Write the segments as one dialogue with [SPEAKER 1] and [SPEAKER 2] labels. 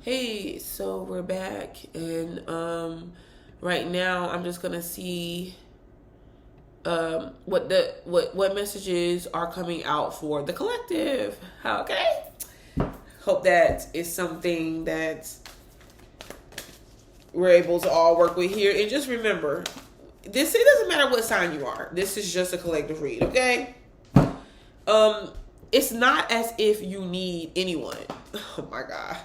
[SPEAKER 1] Hey, so we're back, and right now I'm just gonna see what messages are coming out for the collective. Okay, hope that is something that we're able to all work with here. And just remember, it doesn't matter what sign you are. This is just a collective read. Okay. It's not as if you need anyone. Oh my god.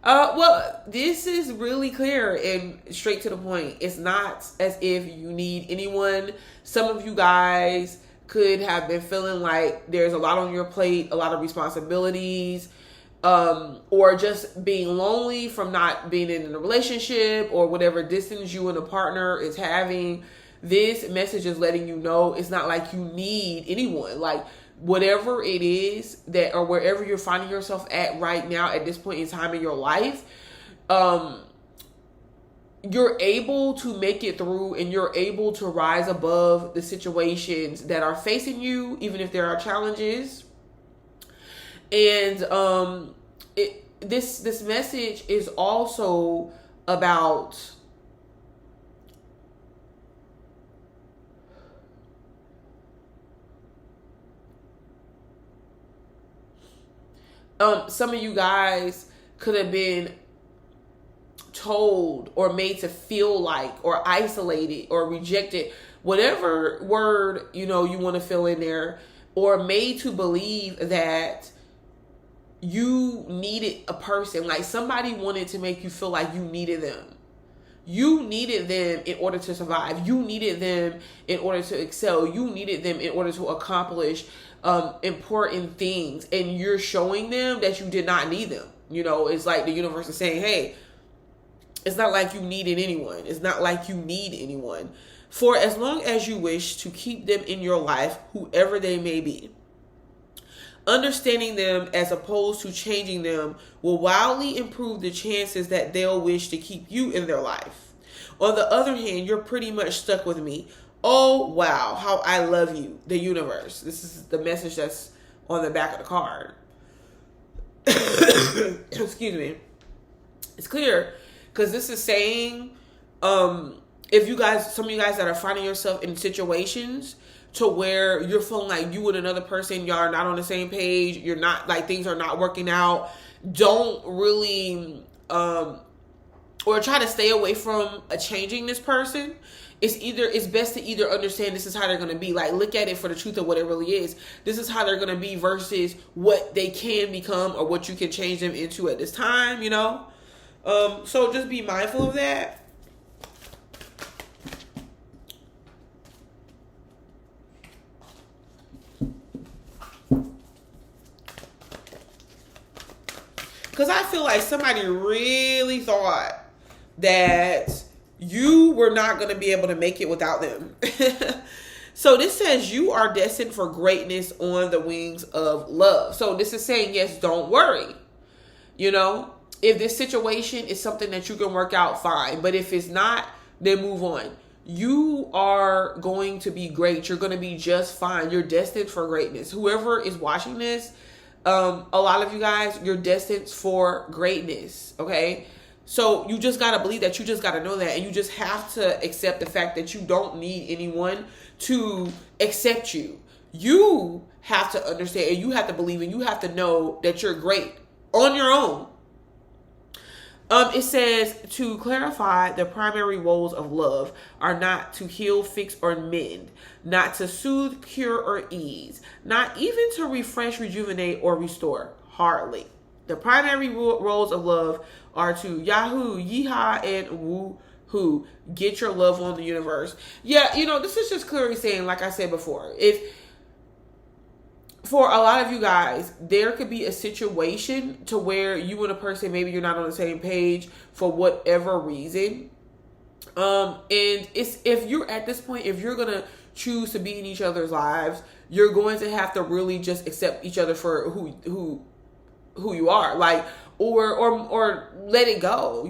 [SPEAKER 1] Well, this is really clear and straight to the point. It's not as if you need anyone. Some of you guys could have been feeling like there's a lot on your plate, a lot of responsibilities, or just being lonely from not being in a relationship or whatever distance you and a partner is having. This message is letting you know it's not like you need anyone. Like, whatever it is that, or wherever you're finding yourself at right now at this point in time in your life, you're able to make it through, and you're able to rise above the situations that are facing you, even if there are challenges. And this message is also about some of you guys could have been told or made to feel like, or isolated or rejected, whatever word you want to fill in there, or made to believe that you needed a person. Like, somebody wanted to make you feel like you needed them. You needed them in order to survive. You needed them in order to excel. You needed them in order to accomplish important things. And you're showing them that you did not need them. It's like the universe is saying, hey, it's not like you needed anyone. It's not like you need anyone. For as long as you wish to keep them in your life, whoever they may be. Understanding them as opposed to changing them will wildly improve the chances that they'll wish to keep you in their life. On the other hand, you're pretty much stuck with me. Oh, wow, how I love you, the universe. This is the message that's on the back of the card. Excuse me. It's clear because this is saying, some of you guys that are finding yourself in situations to where you're feeling like you and another person, y'all are not on the same page. You're not, like, things are not working out. Don't really, or try to stay away from changing this person. It's best to either understand this is how they're going to be. Like, look at it for the truth of what it really is. This is how they're going to be versus what they can become or what you can change them into at this time, So just be mindful of that. Because I feel like somebody really thought that you were not going to be able to make it without them. So this says you are destined for greatness on the wings of love. So this is saying, yes, don't worry. If this situation is something that you can work out, fine. But if it's not, then move on. You are going to be great. You're going to be just fine. You're destined for greatness. Whoever is watching this, a lot of you guys, you're destined for greatness, okay? So you just got to believe that. You just got to know that. And you just have to accept the fact that you don't need anyone to accept you. You have to understand, and you have to believe, and you have to know that you're great on your own. It says, to clarify, the primary roles of love are not to heal, fix, or mend, not to soothe, cure, or ease, not even to refresh, rejuvenate, or restore. Hardly. The primary roles of love are to Yahoo, Yeehaw, and Woo-hoo. Get your love on the universe. Yeah, this is just clearly saying, like I said before, for a lot of you guys, there could be a situation to where you and a person, maybe you're not on the same page for whatever reason. And if you're at this point, if you're going to choose to be in each other's lives, you're going to have to really just accept each other for who you are, like, or let it go,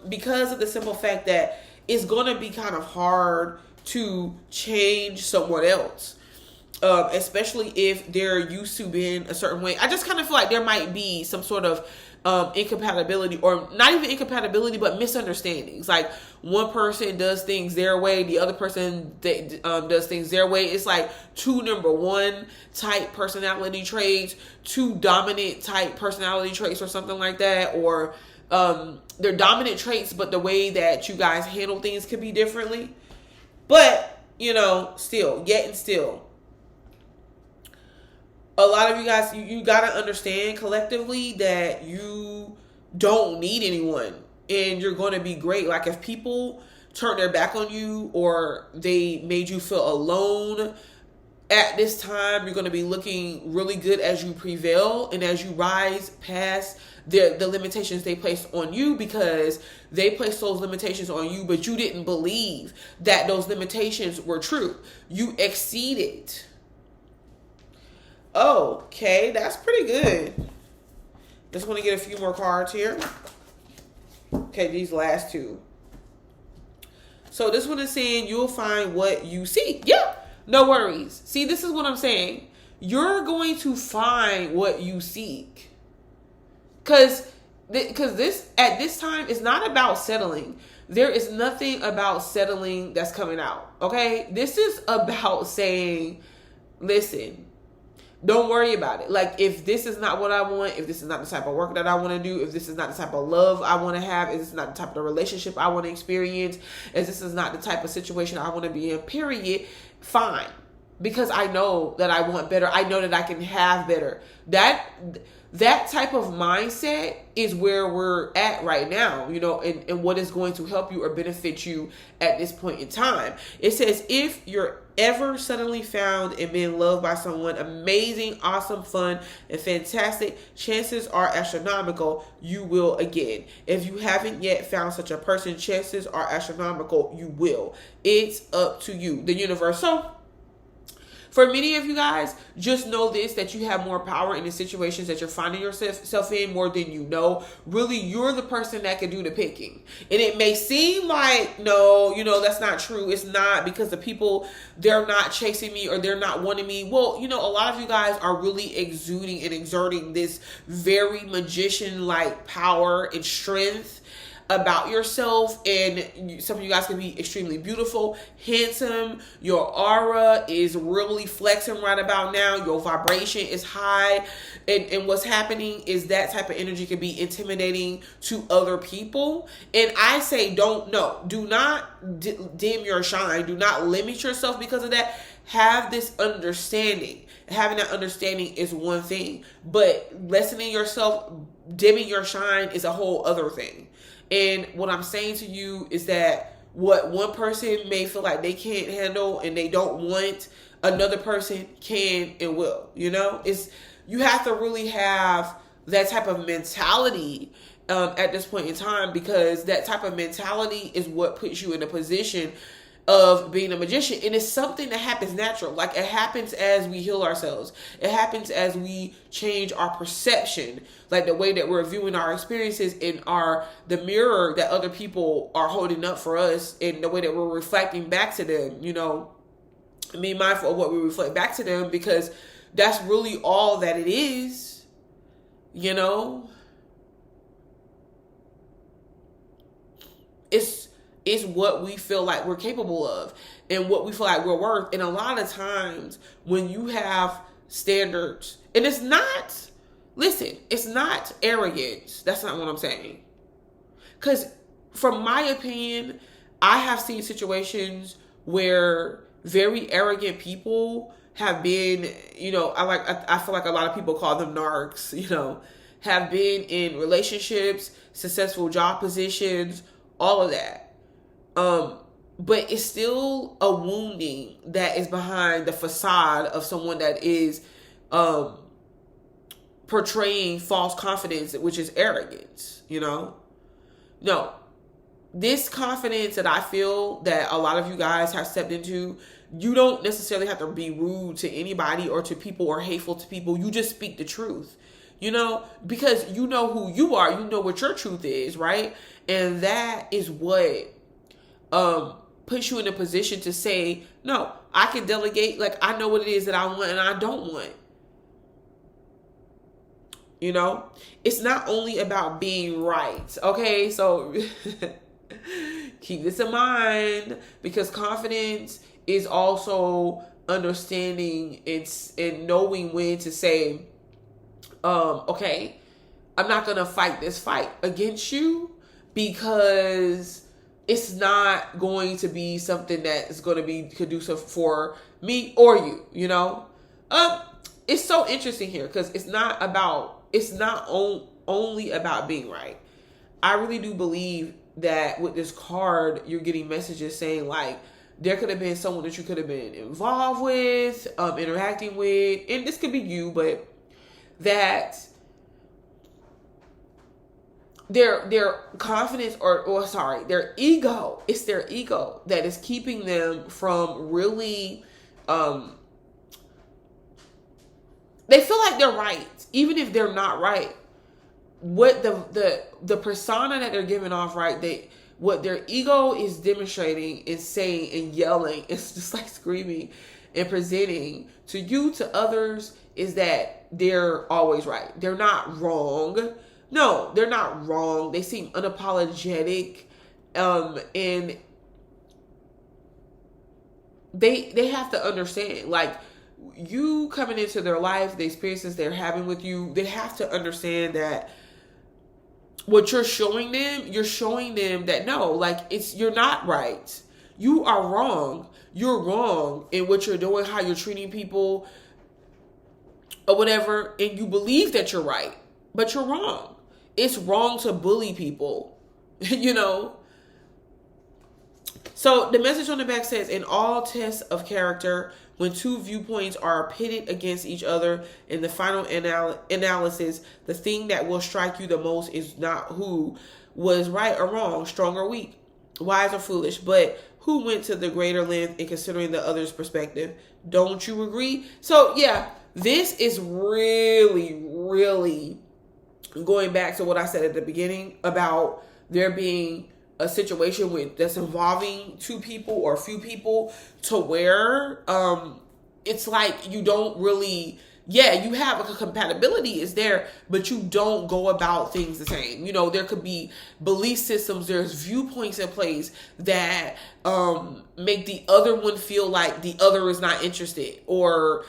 [SPEAKER 1] because of the simple fact that it's going to be kind of hard to change someone else. especially if they're used to being a certain way. I just kind of feel like there might be some sort of incompatibility, or not even incompatibility, but misunderstandings. Like one person does things their way, the other person does things their way. It's like two number one type personality traits, two dominant type personality traits, or something like that, or they're dominant traits, but the way that you guys handle things could be differently. But still, a lot of you guys, you got to understand collectively that you don't need anyone, and you're going to be great. Like if people turn their back on you, or they made you feel alone at this time, you're going to be looking really good as you prevail and as you rise past the limitations they placed on you, because they placed those limitations on you, but you didn't believe that those limitations were true. You exceeded. Okay, that's pretty good. Just want to get a few more cards here. Okay, these last two. So this one is saying you'll find what you seek. Yeah, no worries. See, this is what I'm saying. You're going to find what you seek. Because this, at this time, is not about settling. There is nothing about settling that's coming out. Okay? This is about saying, listen, don't worry about it. Like, if this is not what I want, if this is not the type of work that I want to do, if this is not the type of love I want to have, if this is not the type of relationship I want to experience, if this is not the type of situation I want to be in, period, fine. Because I know that I want better. I know that I can have better. That type of mindset is where we're at right now, and what is going to help you or benefit you at this point in time. It says, if you're ever suddenly found and being loved by someone amazing, awesome, fun, and fantastic, chances are astronomical you will again. If you haven't yet found such a person, chances are astronomical you will. It's up to you, the universe. So for many of you guys, just know this, that you have more power in the situations that you're finding yourself in more than you know. Really, you're the person that can do the picking. And it may seem like, no, that's not true. It's not, because the people, they're not chasing me or they're not wanting me. Well, a lot of you guys are really exuding and exerting this very magician-like power and strength about yourself, and some of you guys can be extremely beautiful, handsome. Your aura is really flexing right about now. Your vibration is high, and what's happening is that type of energy can be intimidating to other people. And I say, do not dim your shine. Do not limit yourself because of that. Have this understanding. Having that understanding is one thing, but lessening yourself, dimming your shine is a whole other thing. And what I'm saying to you is that what one person may feel like they can't handle and they don't want, another person can and will. You have to really have that type of mentality at this point in time, because that type of mentality is what puts you in a position of being a magician. And it's something that happens natural. Like, it happens as we heal ourselves. It happens as we change our perception, like the way that we're viewing our experiences in the mirror that other people are holding up for us, and the way that we're reflecting back to them. Be mindful of what we reflect back to them, because that's really all that it is. It's what we feel like we're capable of and what we feel like we're worth. And a lot of times when you have standards, and it's not arrogance. That's not what I'm saying. Because from my opinion, I have seen situations where very arrogant people have been, I feel like a lot of people call them narcs, have been in relationships, successful job positions, all of that. But it's still a wounding that is behind the facade of someone that is portraying false confidence, which is arrogance, No, this confidence that I feel that a lot of you guys have stepped into, you don't necessarily have to be rude to anybody or to people or hateful to people. You just speak the truth, because you know who you are. You know what your truth is, right? And that is what puts you in a position to say, no, I can delegate. Like, I know what it is that I want and I don't want. You know, it's not only about being right. Okay, so keep this in mind, because confidence is also understanding and knowing when to say, okay, I'm not going to fight this fight against you, because it's not going to be something that is going to be conducive for me or you, you know? It's so interesting here, because it's not only about being right. I really do believe that with this card, you're getting messages saying, like, there could have been someone that you could have been involved with, interacting with, and this could be you, but that their confidence or their ego, it's their ego that is keeping them from really, they feel like they're right, even if they're not right. What the persona that they're giving off, right? What their ego is demonstrating and saying and yelling, it's just like screaming and presenting to you, to others, is that they're always right. They're not wrong. No, they're not wrong. They seem unapologetic, and they have to understand, like, you coming into their life, the experiences they're having with you, they have to understand that what you're showing them that no, like, you're not right. You are wrong. You're wrong in what you're doing, how you're treating people, or whatever, and you believe that you're right, but you're wrong. It's wrong to bully people, you know? So the message on the back says, in all tests of character, when two viewpoints are pitted against each other in the final analysis, the thing that will strike you the most is not who was right or wrong, strong or weak, wise or foolish, but who went to the greater length in considering the other's perspective. Don't you agree? So yeah, this is really, really going back to what I said at the beginning about there being a situation that's involving two people or a few people, to where it's like you don't really, you have a compatibility is there, but you don't go about things the same. You know, there could be belief systems, there's viewpoints in place that make the other one feel like the other is not interested, or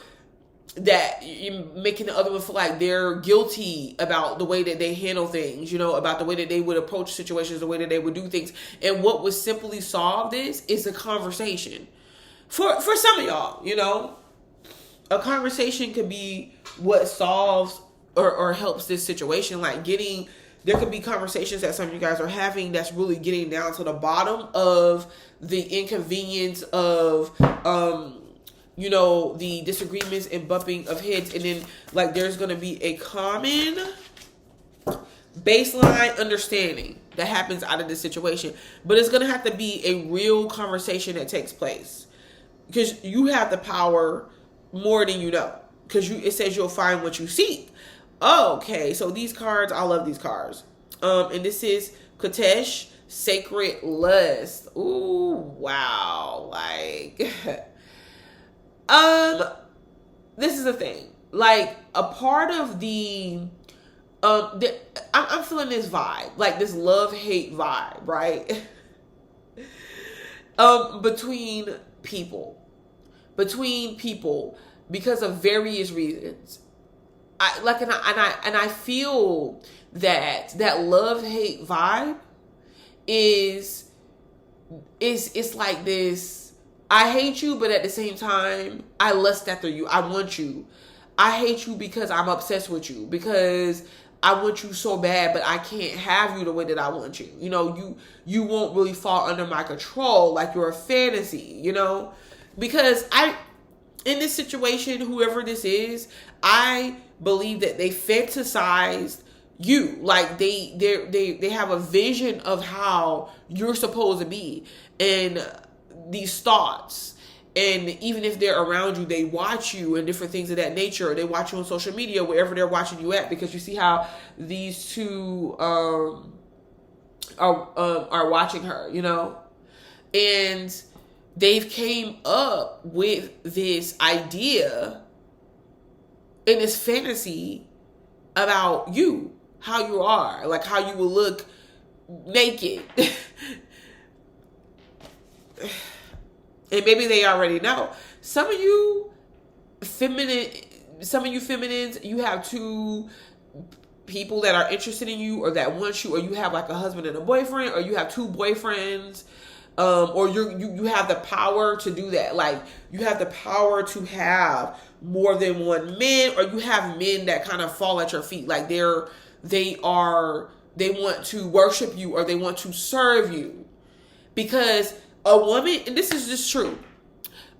[SPEAKER 1] that you're making the other one feel like they're guilty about the way that they handle things, you know, about the way that they would approach situations, the way that they would do things. And what would simply solve this is a conversation. For some of y'all, you know, a conversation could be what solves or helps this situation. like there could be conversations that some of you guys are having that's really getting down to the bottom of the inconvenience of you know, the disagreements and bumping of heads, and then like there's going to be a common baseline understanding that happens out of this situation, but it's going to have to be a real conversation that takes place, because you have the power more than you know, because it says you'll find what you seek. Okay, so these cards, I love these cards, and this is Kotesh, Sacred Lust. Ooh, wow, like this is the thing. Like, a part of I'm feeling this vibe, like this love-hate vibe, right? Between people, because of various reasons. I feel that love-hate vibe is like this. I hate you, but at the same time, I lust after you. I want you. I hate you because I'm obsessed with you, because I want you so bad, but I can't have you the way that I want you. You know, you won't really fall under my control, like you're a fantasy, you know? Because in this situation, whoever this is, I believe that they fantasized you. Like they have a vision of how you're supposed to be, and these thoughts, and even if they're around you, they watch you and different things of that nature. They watch you on social media, wherever they're watching you at, because you see how these two are watching her, you know. And they've came up with this idea and this fantasy about you, how you are, like how you will look naked. And maybe they already know. Some of you feminines, you have two people that are interested in you or that want you, or you have like a husband and a boyfriend, or you have two boyfriends, or you have the power to do that. Like, you have the power to have more than one man, or you have men that kind of fall at your feet. Like they want to worship you, or they want to serve you. Because a woman, and this is just true,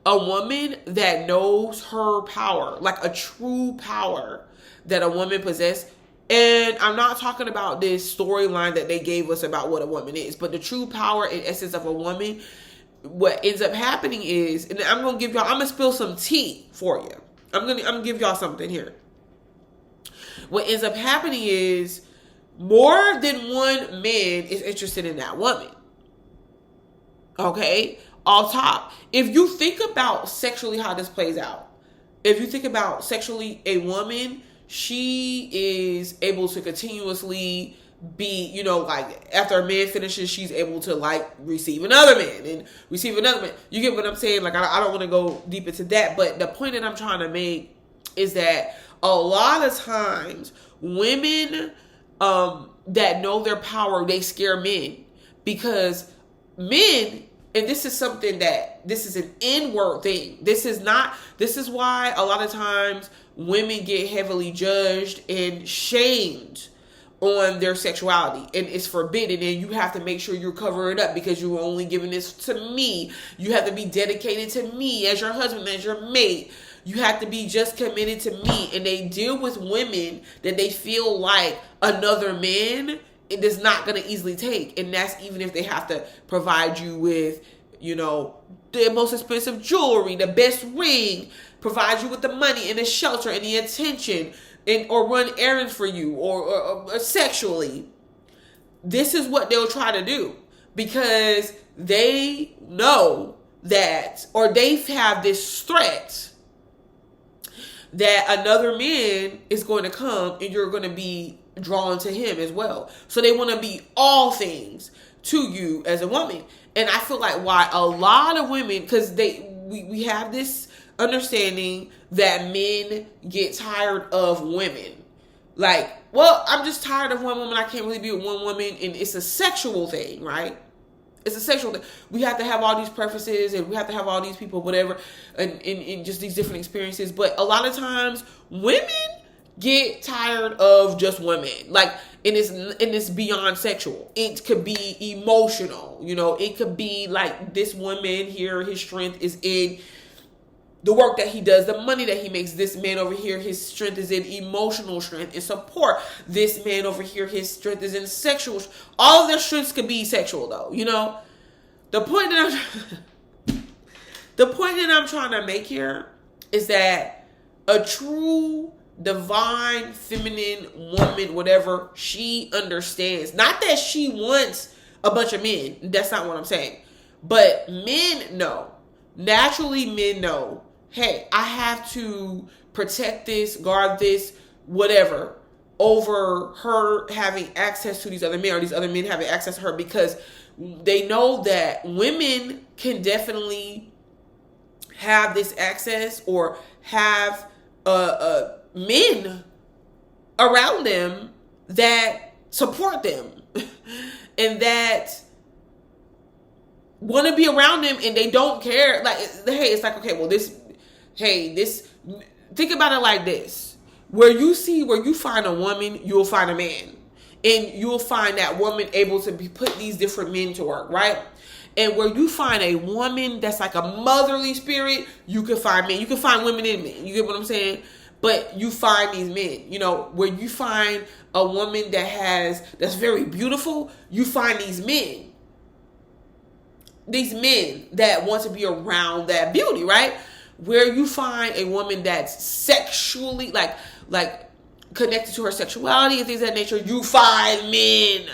[SPEAKER 1] a woman that knows her power, like a true power that a woman possesses. And I'm not talking about this storyline that they gave us about what a woman is, but the true power and essence of a woman. What ends up happening is, and I'm gonna spill some tea for you. I'm gonna give y'all something here. What ends up happening is more than one man is interested in that woman. Okay? All top. If you think about sexually how this plays out, if you think about sexually, a woman, she is able to continuously be, like after a man finishes, she's able to like receive another man and receive another man. You get what I'm saying? Like, I don't want to go deep into that, but the point that I'm trying to make is that a lot of times women that know their power, they scare men, because men, and this is something that, this is an inward thing. This is why a lot of times women get heavily judged and shamed on their sexuality, and it's forbidden, and you have to make sure you're covering it up because you're only giving this to me. You have to be dedicated to me as your husband, as your mate. You have to be just committed to me. And they deal with women that they feel like another man, it is not going to easily take. And that's even if they have to provide you with, the most expensive jewelry, the best ring, provide you with the money and the shelter and the attention, or run errands for you, or sexually. This is what they'll try to do, because they know that, or they have this threat that another man is going to come and you're going to be drawn to him as well. So they want to be all things to you as a woman. And I feel like why a lot of women, because we have this understanding that men get tired of women. Like, well, I'm just tired of one woman. I can't really be with one woman. And it's a sexual thing, right? It's a sexual thing. We have to have all these preferences, and we have to have all these people, whatever, and just these different experiences. But a lot of times women get tired of just women. Like, and it's beyond sexual. It could be emotional. It could be like, this woman here, his strength is in the work that he does, the money that he makes. This man over here, his strength is in emotional strength and support. This man over here, his strength is in sexual. All of their strengths could be sexual, though. The point that I'm trying to make here is that a true divine feminine woman, whatever, she understands. Not that she wants a bunch of men. That's not what I'm saying. But men know. Naturally, men know, hey, I have to protect this, guard this, whatever, over her having access to these other men, or these other men having access to her, because they know that women can definitely have this access, or have men around them that support them and that want to be around them, and they don't care. Like, hey, it's like, okay, well, this, think about it like this. Where you find a woman, you'll find a man. And you'll find that woman able to put these different men to work, right? And where you find a woman that's like a motherly spirit, you can find men. You can find women in men. You get what I'm saying? But you find these men, where you find a woman that's very beautiful, you find these men. These men that want to be around that beauty, right? Where you find a woman that's sexually, like connected to her sexuality and things of that nature, you find men.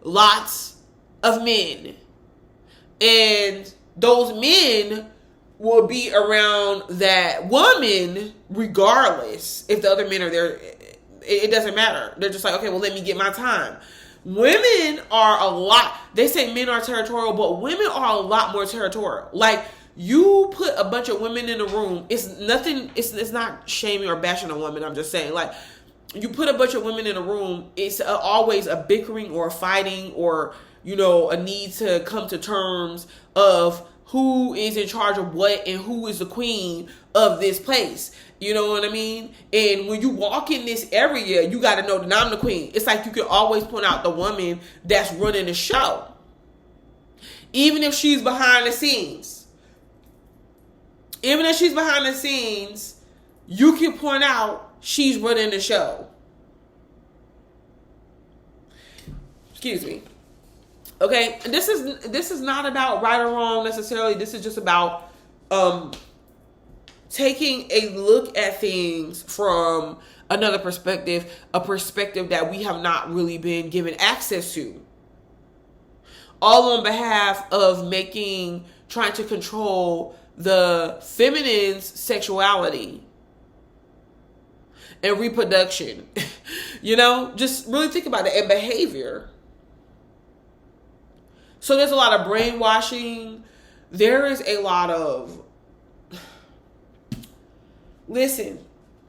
[SPEAKER 1] Lots of men. And those men will be around that woman regardless if the other men are there. It doesn't matter. They're just like, okay, well, let me get my time. Women are a lot, they say men are territorial, but women are a lot more territorial. Like, you put a bunch of women in a room, it's nothing, it's not shaming or bashing a woman, I'm just saying, like, you put a bunch of women in a room, it's always a bickering or a fighting or, you know, a need to come to terms of who is in charge of what and who is the queen of this place. You know what I mean? And when you walk in this area, you got to know that I'm the queen. It's like you can always point out the woman that's running the show. Even if she's behind the scenes. Even if she's behind the scenes, you can point out she's running the show. Excuse me. Okay, and this is not about right or wrong necessarily. This is just about taking a look at things from another perspective, a perspective that we have not really been given access to. All on behalf of trying to control the feminine's sexuality and reproduction. You know, just really think about it, and behavior. So there's a lot of brainwashing. There is a lot of, listen,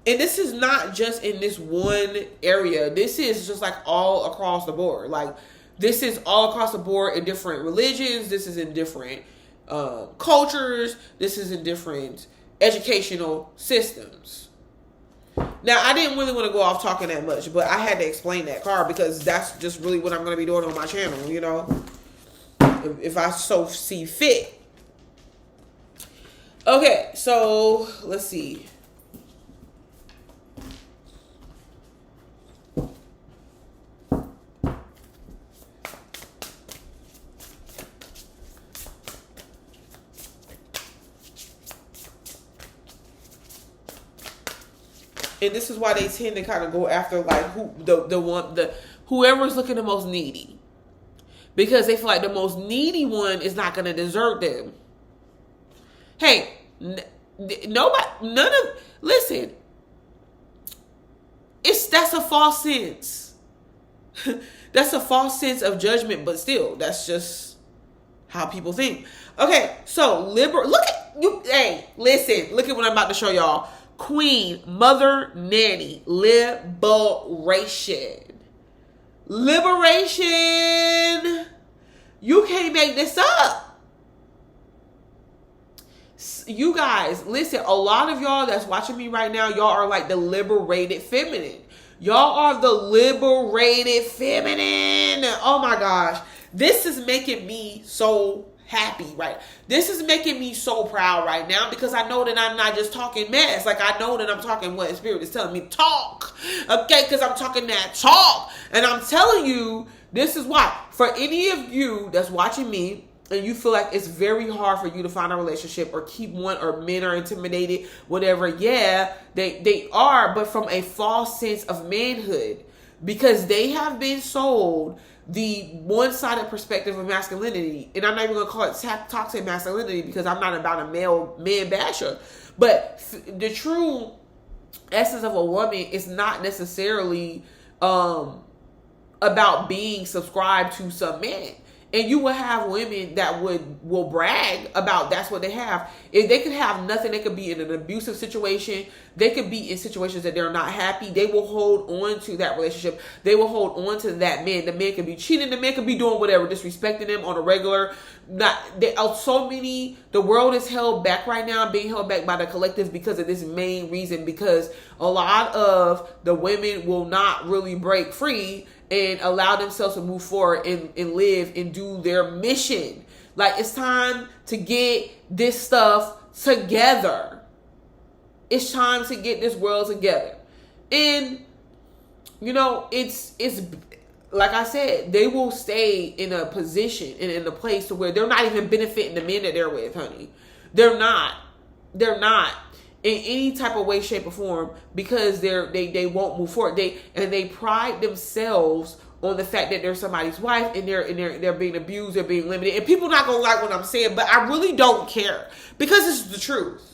[SPEAKER 1] and this is not just in this one area. This is just like all across the board. Like, this is all across the board in different religions. This is in different cultures. This is in different educational systems. Now, I didn't really want to go off talking that much, but I had to explain that card because that's just really what I'm going to be doing on my channel, you know, if I so see fit. Okay, so let's see. And this is why they tend to kind of go after like whoever's looking the most needy, because they feel like the most needy one is not going to desert them. Hey, listen. That's a false sense. That's a false sense of judgment, but still, that's just how people think. Okay, so look at you. Hey, listen, look at what I'm about to show y'all. Queen, mother, nanny, liberation. Liberation. You can't make this up. You guys, listen, a lot of y'all that's watching me right now, y'all are like the liberated feminine. Y'all are the liberated feminine. Oh my gosh. This is making me so happy, right? This is making me so proud right now because I know that I'm not just talking mess. Like, I know that I'm talking what Spirit is telling me to talk. Okay, because I'm talking that talk. And I'm telling you, this is why. For any of you that's watching me and you feel like it's very hard for you to find a relationship or keep one, or men are intimidated, whatever, yeah, they are, but from a false sense of manhood, because they have been sold the one-sided perspective of masculinity. And I'm not even going to call it toxic masculinity because I'm not about a man basher. But the true essence of a woman is not necessarily about being subscribed to some man. And you will have women that will brag about that's what they have. If they could have nothing, they could be in an abusive situation. They could be in situations that they're not happy. They will hold on to that relationship. They will hold on to that man. The man could be cheating. The man could be doing whatever, disrespecting them on a regular. The world is held back right now, being held back by the collective because of this main reason. Because a lot of the women will not really break free and allow themselves to move forward and live and do their mission. Like, it's time to get this stuff together. It's time to get this world together. And, you know, it's like I said, they will stay in a position and in a place to where they're not even benefiting the men that they're with, honey. They're not in any type of way, shape, or form, because they won't move forward. They pride themselves on the fact that they're somebody's wife and they're being abused, they're being limited. And people not gonna like what I'm saying, but I really don't care because it's the truth.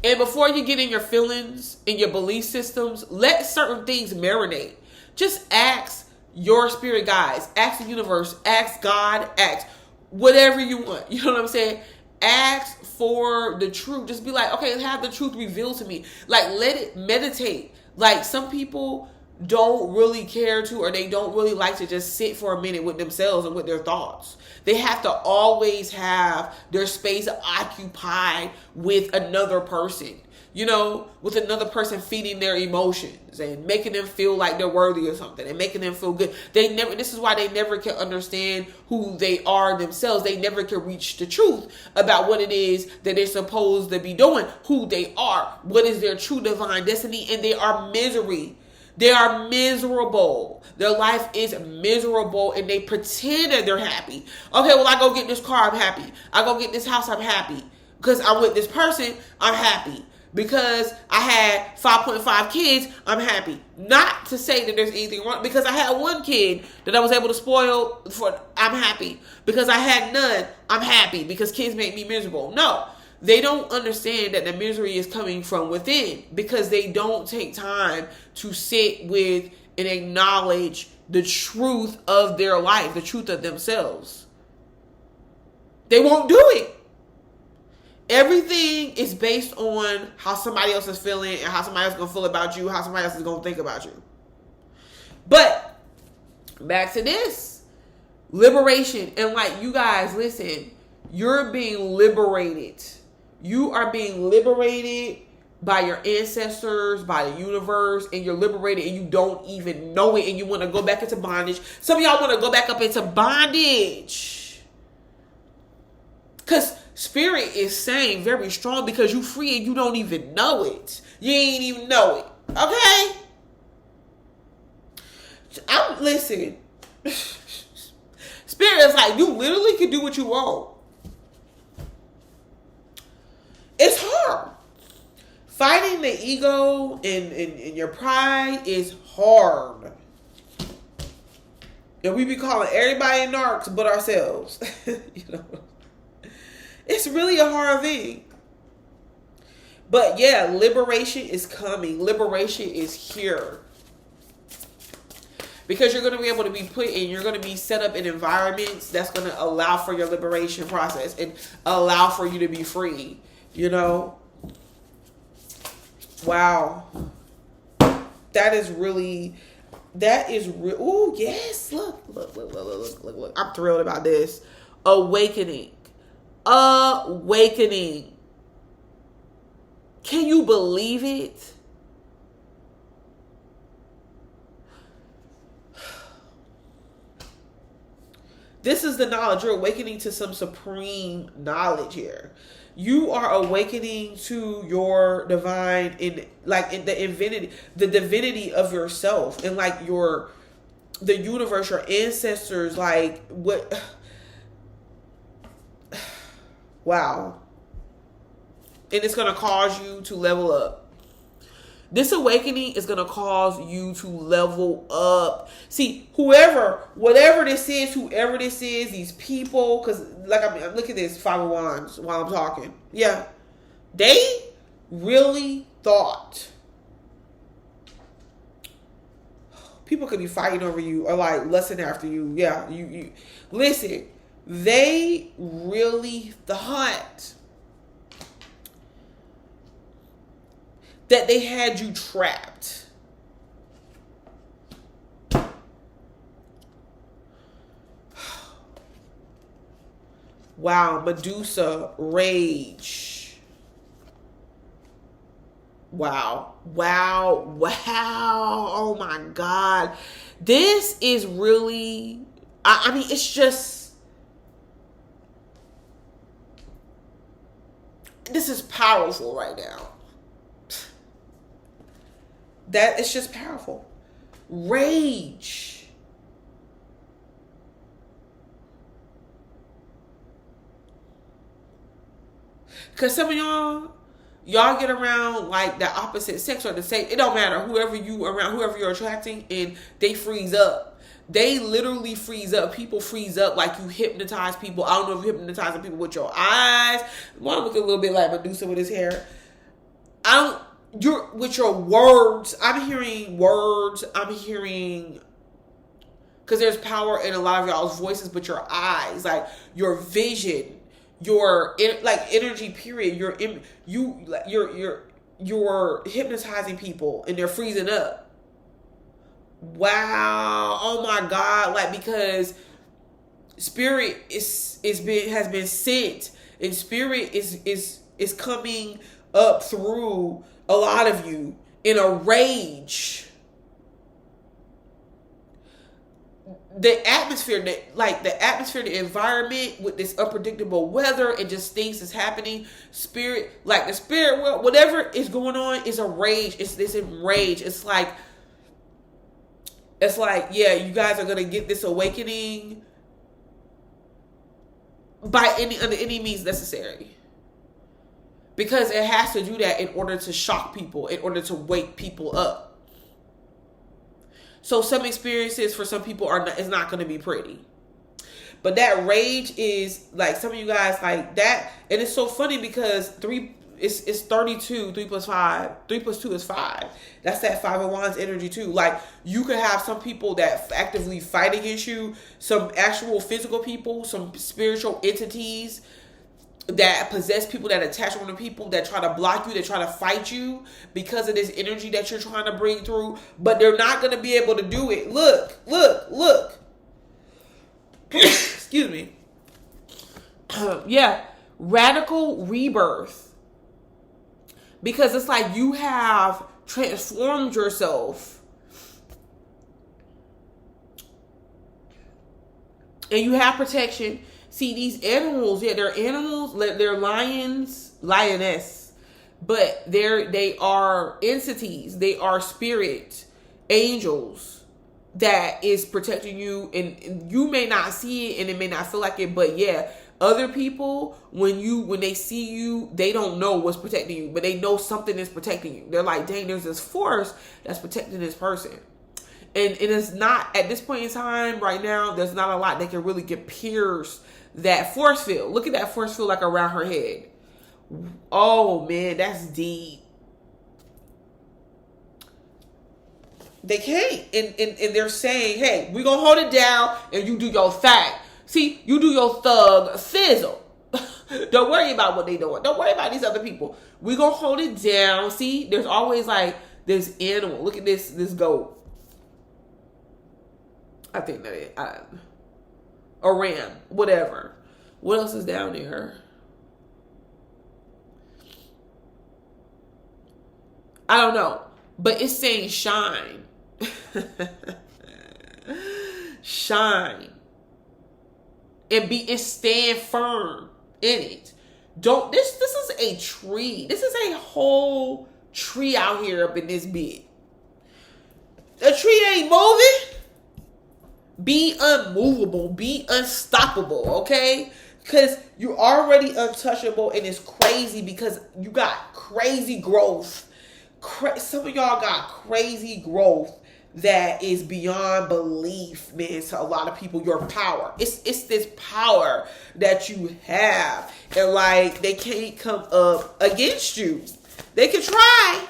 [SPEAKER 1] And before you get in your feelings and your belief systems, let certain things marinate. Just ask your spirit guides, ask the universe, ask God, ask whatever you want. You know what I'm saying? Ask for the truth. Just be like, okay, have the truth revealed to me. Like, let it meditate. Like, some people don't really care to, or they don't really like to just sit for a minute with themselves and with their thoughts. They have to always have their space occupied with another person, you know, with another person feeding their emotions and making them feel like they're worthy of something and making them feel good. This is why they never can understand who they are themselves. They never can reach the truth about what it is that they're supposed to be doing, who they are, what is their true divine destiny, and they are misery. They are miserable. Their life is miserable, and they pretend that they're happy. Okay, well, I go get this car, I'm happy. I go get this house, I'm happy. Because I'm with this person, I'm happy. Because I had 5.5 kids, I'm happy. Not to say that there's anything wrong. Because I had one kid that I was able to spoil, I'm happy. Because I had none, I'm happy. Because kids make me miserable. No. They don't understand that the misery is coming from within because they don't take time to sit with and acknowledge the truth of their life, the truth of themselves. They won't do it. Everything is based on how somebody else is feeling and how somebody else is going to feel about you, how somebody else is going to think about you. But back to this. Liberation. And like, you guys, listen, you're being liberated. You are being liberated by your ancestors, by the universe, and you're liberated and you don't even know it, and you want to go back into bondage. Some of y'all want to go back up into bondage. Because spirit is saying very strong because you free and you don't even know it. You ain't even know it. Okay? Listen. Spirit is like, you literally can do what you want. It's hard. Fighting the ego and your pride is hard. And we be calling everybody narcs but ourselves. You know, it's really a hard thing. But yeah, liberation is coming. Liberation is here. Because you're going to be able to be put in, you're going to be set up in environments that's going to allow for your liberation process and allow for you to be free. You know, wow, that is real. Oh, yes. Look. I'm thrilled about this. Awakening. Can you believe it? This is the knowledge. You're awakening to some supreme knowledge here. You are awakening to your divine in the divinity of yourself, and like the universe, your ancestors, like what. Wow. And it's going to cause you to level up. This awakening is going to cause you to level up. See, whatever this is, these people, because look at this 5 of Wands while I'm talking. Yeah. They really thought people could be fighting over you or like lusting after you. Yeah. You listen, they really thought that they had you trapped. Wow, Medusa, rage. Wow. Oh my God. This is really, I mean, it's just, this is powerful right now. That it's just powerful. Rage. Because some of y'all, y'all get around like the opposite sex or the same, it don't matter, whoever you around, whoever you're attracting, and they freeze up. They literally freeze up. People freeze up like you hypnotize people. I don't know if you're hypnotizing people with your eyes. One look a little bit like Medusa with his hair. You're with your words. I'm hearing words. I'm hearing, because there's power in a lot of y'all's voices, but your eyes, like your vision, your like energy. Period. You're hypnotizing people, and they're freezing up. Wow. Oh my God. Like, because spirit has been sent, and spirit is coming up through a lot of you in a rage. The atmosphere, the environment with this unpredictable weather and just things that's happening, spirit, like the spirit world, whatever is going on is a rage. It's enraged. It's like, yeah, you guys are going to get this awakening under any means necessary. Because it has to do that in order to shock people, in order to wake people up. So some experiences for some people is not going to be pretty. But that rage is like, some of you guys like that. And it's so funny because it's 32, 3 plus 5. 3 plus 2 is 5. That's that 5 of Wands energy too. Like, you could have some people that actively fight against you, some actual physical people, some spiritual entities that possess people, that attach on to people, that try to block you, that try to fight you because of this energy that you're trying to bring through, but they're not going to be able to do it. Look. Excuse me. Yeah. Radical rebirth. Because it's like you have transformed yourself. And you have protection. See, these animals, yeah, they're animals, they're lioness, but they are entities, they are spirit, angels that is protecting you, and you may not see it and it may not feel like it, but yeah, other people, when they see you, they don't know what's protecting you, but they know something is protecting you. They're like, dang, there's this force that's protecting this person. And it is not, at this point in time, right now, there's not a lot that can really pierce that force field. Look at that force field like around her head. Oh man, that's deep. They can't. And they're saying, hey, we're going to hold it down and you do your thing. See, you do your thug fizzle. Don't worry about what they doing. Don't worry about these other people. We're going to hold it down. See, there's always like this animal. Look at this goat. I think that it, a ram, whatever. What else is down there? I don't know, but it's saying shine. Shine. And stand firm in it. This is a tree. This is a whole tree out here up in this bit. The tree ain't moving. Be unmovable. Be unstoppable, okay? Because you're already untouchable, and it's crazy because you got crazy growth. Some of y'all got crazy growth that is beyond belief, man, to a lot of people. Your power. It's this power that you have. And like, they can't come up against you. They can try.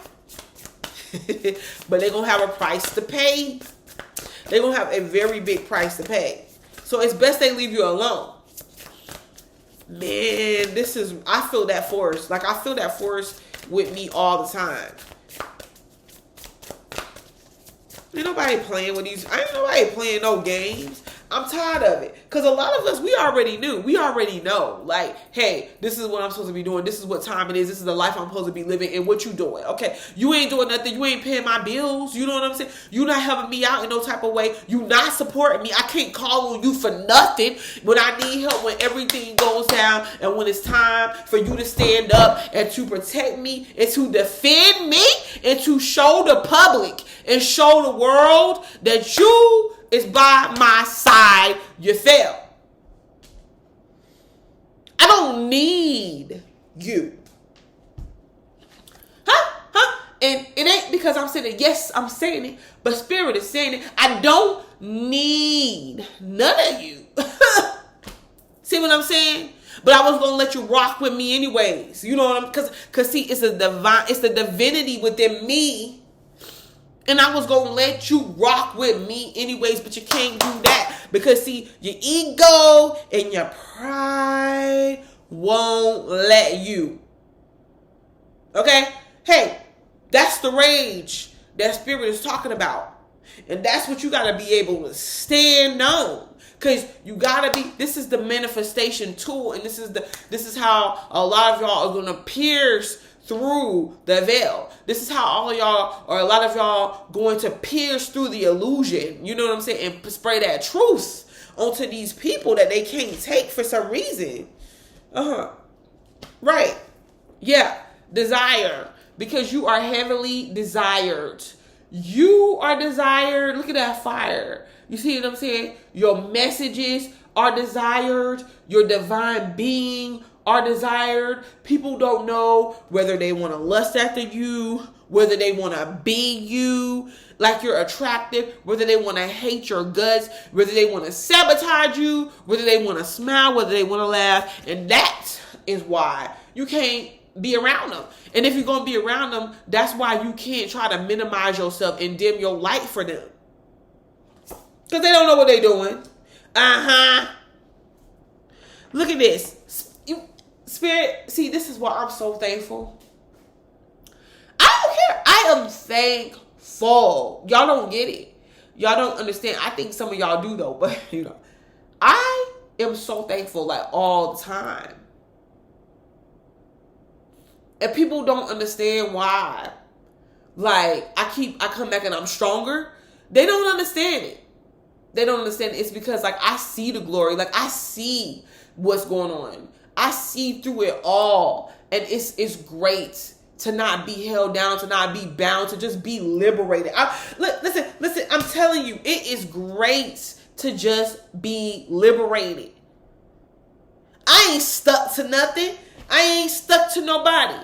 [SPEAKER 1] But they're going to have a price to pay. They're going to have a very big price to pay. So it's best they leave you alone. Man, I feel that force. Like, I feel that force with me all the time. Ain't nobody playing with these. Ain't nobody playing no games. I'm tired of it. Because a lot of us, we already knew. We already know. Like, hey, this is what I'm supposed to be doing. This is what time it is. This is the life I'm supposed to be living. And what you doing? Okay, you ain't doing nothing. You ain't paying my bills. You know what I'm saying? You not helping me out in no type of way. You not supporting me. I can't call on you for nothing when I need help, when everything goes down, and when it's time for you to stand up and to protect me and to defend me and to show the public and show the world that you is by my side. You fail. I don't need you. And it ain't because I'm saying it. Yes, I'm saying it, but Spirit is saying it. I don't need none of you. See what I'm saying? But I was gonna let you rock with me anyways. You know what I'm? Cause see, it's the divinity within me. And I was going to let you rock with me anyways, but you can't do that. Because, see, your ego and your pride won't let you. Okay? Hey, that's the rage that Spirit is talking about. And that's what you got to be able to stand on. Because you got to be, this is the manifestation tool. And this is how a lot of y'all are going to pierce through the veil. This is how all of y'all, or a lot of y'all, going to pierce through the illusion. You know what I'm saying? And spray that truth onto these people that they can't take for some reason. Right. Yeah. Desire. Because you are heavily desired. You are desired. Look at that fire. You see what I'm saying? Your messages are desired. Your divine being are desired. People don't know whether they want to lust after you, whether they want to be you, like you're attractive, whether they want to hate your guts, whether they want to sabotage you, whether they want to smile, whether they want to laugh. And that is why you can't be around them. And if you're going to be around them, that's why you can't try to minimize yourself and dim your light for them. Because they don't know what they're doing. Look at this. Spirit, see, this is why I'm so thankful. I don't care. I am thankful. Y'all don't get it. Y'all don't understand. I think some of y'all do though, but I am so thankful like all the time. And people don't understand why. Like, I come back and I'm stronger. They don't understand it. They don't understand it. It's because like I see the glory. Like I see what's going on. I see through it all. And it's great to not be held down, to not be bound, to just be liberated. Listen, I'm telling you, it is great to just be liberated. I ain't stuck to nothing. I ain't stuck to nobody.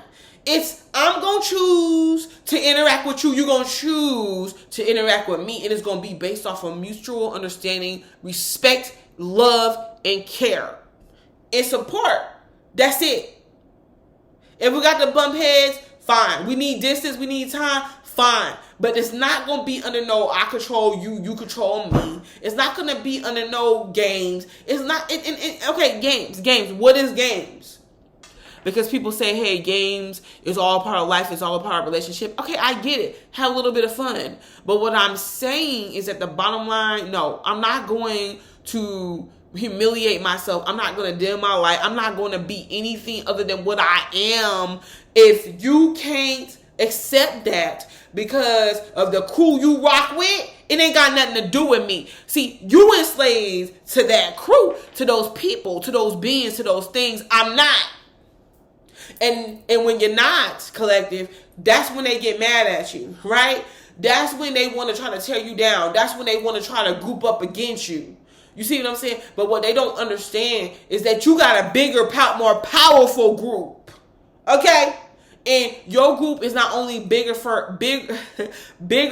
[SPEAKER 1] I'm going to choose to interact with you. You're going to choose to interact with me. And it's going to be based off of mutual understanding, respect, love, and care. And support. That's it. If we got to bump heads, fine. We need distance, we need time, fine. But it's not going to be under no, I control you, you control me. It's not going to be under no games. It's not, okay, games. What is games? Because people say, hey, games is all part of life, it's all a part of relationship. Okay, I get it. Have a little bit of fun. But what I'm saying is that the bottom line, no, I'm not going to humiliate myself. I'm not going to dim my light. I'm not going to be anything other than what I am. If you can't accept that because of the crew you rock with, it ain't got nothing to do with me. See, you enslaved to that crew, to those people, to those beings, to those things. I'm not. And when you're not, collective, that's when they get mad at you, right? That's when they want to try to tear you down. That's when they want to try to group up against you. You see what I'm saying? But what they don't understand is that you got a bigger, more powerful group. Okay? And your group is not only bigger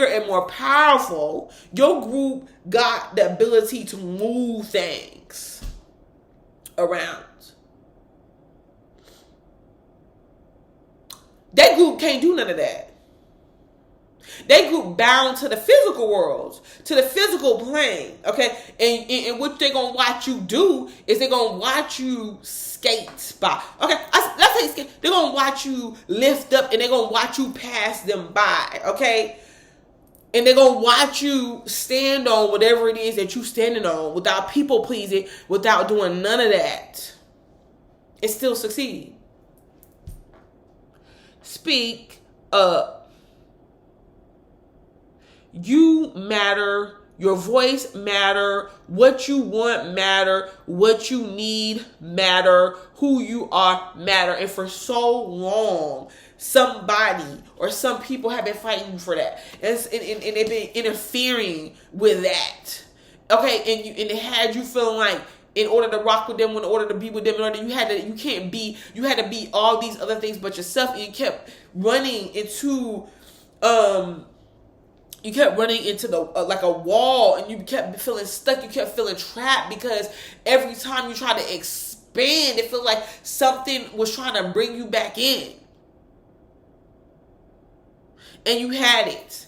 [SPEAKER 1] and more powerful, your group got the ability to move things around. That group can't do none of that. They group bound to the physical world, to the physical plane, okay? And what they're going to watch you do is they're going to watch you skate by. Okay, let's say skate. They're going to watch you lift up and they're going to watch you pass them by, okay? And they're going to watch you stand on whatever it is that you're standing on without people pleasing, without doing none of that. And still succeed. Speak up. You matter. Your voice matter. What you want matter. What you need matter. Who you are matter. And for so long, somebody or some people have been fighting for that. And they've been interfering with that. Okay, and it had you feeling like in order to rock with them, in order to be with them, you had to be all these other things but yourself, and you kept running into you kept running into the like a wall, and you kept feeling stuck. You kept feeling trapped because every time you tried to expand, it felt like something was trying to bring you back in. And you had it.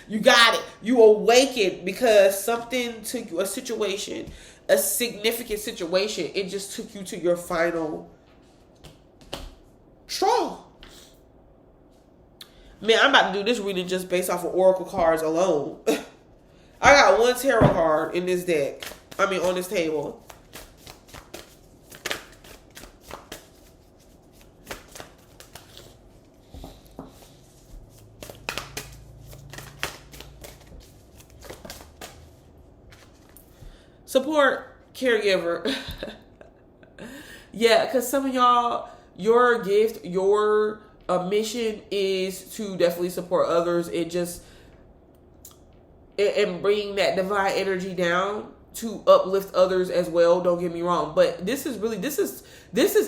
[SPEAKER 1] You got it. You awakened because something took you, a situation, a significant situation, it just took you to your final straw. Man, I'm about to do this reading just based off of oracle cards alone. I got one tarot card in this deck. On this table. Support caregiver. Yeah, because some of y'all, your gift, your mission is to definitely support others and just and bring that divine energy down to uplift others as well. Don't get me wrong, but this is